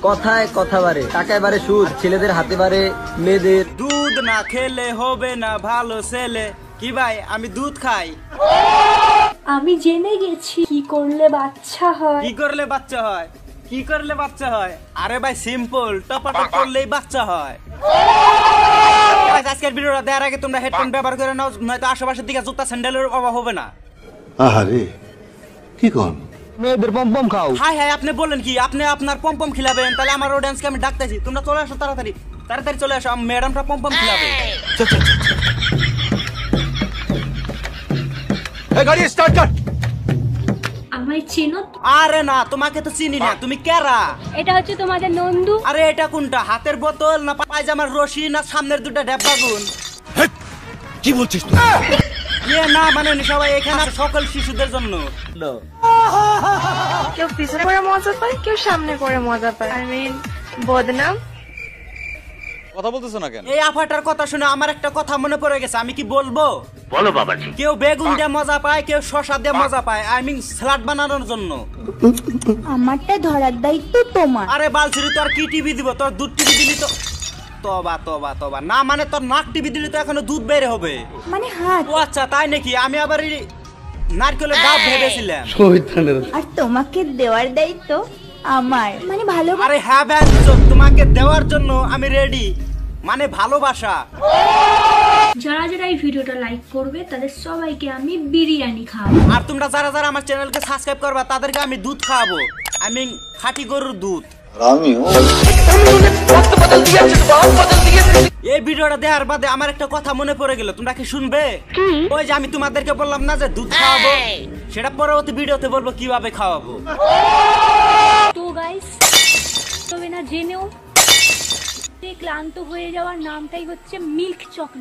কথায় কথা বাড়ে, টাকায় বাড়ে সুদ, ছেলেদের হাতে বাড়ে মেয়েদের। দুধ না খেলে হবে না ভালো ছেলে। কি ভাই আমি দুধ খাই? আমি জেনে গেছি কি করলে বাচ্চা হয়। কি করলে বাচ্চা হয়? কি করলে বাচ্চা হয়? আরে ভাই সিম্পল, টপাটপ করলেই বাচ্চা হয়। আজকের ভিডিওটা দেখার আগে তোমরা হেডফোন ব্যবহার করে নাও, নয়তো আশেপাশের দিকে জুতা স্যান্ডেলের অভাব হবে না। আরে কি কোন মেয়েদের পম্পম খাও। হাই হাই, আপনি বলেন কি? আপনি আপনার পম্পম খিলাবেন? তাহলে আমার অডিয়েন্সকে আমি ডাকতেছি, তোমরা চলে আসো তাড়াতাড়ি তাড়াতাড়ি চলে আসো, ম্যাডামটা পম্পম খিলাবে। গাড়ি স্টার্ট কর। আমায় চেনো? আরে না, তোমাকে তো চিনি না, তুমি কেরা? এটা হচ্ছে তোমাদের নন্দু। আরে এটা কোনটা? হাতের বোতল না পায়জামার রশি না সামনের দুটো ডেব্বা গুন? কি বলছিস তুই? ইয়ে না মানে সবাই এখানে সকল শিশুদের জন্য। কেউ পিছনে করে মজা পায়, কেউ সামনে করে মজা পায়। আই মিন বদনাম। কথা বলতেছ না কেন? এই আফাটার কথা শুনে আমার একটা কথা মনে পড়ে গেছে, আমি কি বলবো? বলো বাবাজি। কেউ বেগুন দিয়ে মজা পায়, কেউ শসা দিয়ে মজা পায়, আই মিন স্যালাড বানানোর জন্য। আমারটা ধরার দায়িত্ব তোমার। আরে বালছিরি, তোর কি টিভি দিব? তোর দুধ টিভি দিলি তো? তবা তবা তবা না, মানে তোর নাক টিভি দিলি তো এখনো দুধ বের হবে। মানে হাত। ও আচ্ছা তাই নাকি? আমি আবার এই নারকেলের ডাব ভেবেছিলাম। আর তোমাকে দেওয়ার দায়িত্ব আমার, মানে ভালো। আরে হ্যাঁ ব্যান, তোমাকে দেওয়ার জন্য আমি রেডি, মানে ভালোবাসা। যারা যারা এই ভিডিওটা লাইক করবে তাদের সবাইকে আমি বিরিয়ানি খাওয়াবো। আর তোমরা যারা যারা আমার চ্যানেলকে সাবস্ক্রাইব করবা তাদেরকে আমি দুধ খাওয়াবো, আই মিন খাঁটি গরুর দুধ। এই ভিডিওটা দেখার বাদে আমার একটা কথা মনে পড়ে গেল, তোমরা কি শুনবে? ওই যে আমি তোমাদেরকে বললাম না যে দুধ খাওয়াবো, সেটা পরবর্তী ভিডিওতে বলবো কিভাবে খাওয়াবো। তো গাইস, তবে না জেনেও ক্লান্ত হয়ে যাওয়ার নামটাই হচ্ছে মিল্ক চকলেট।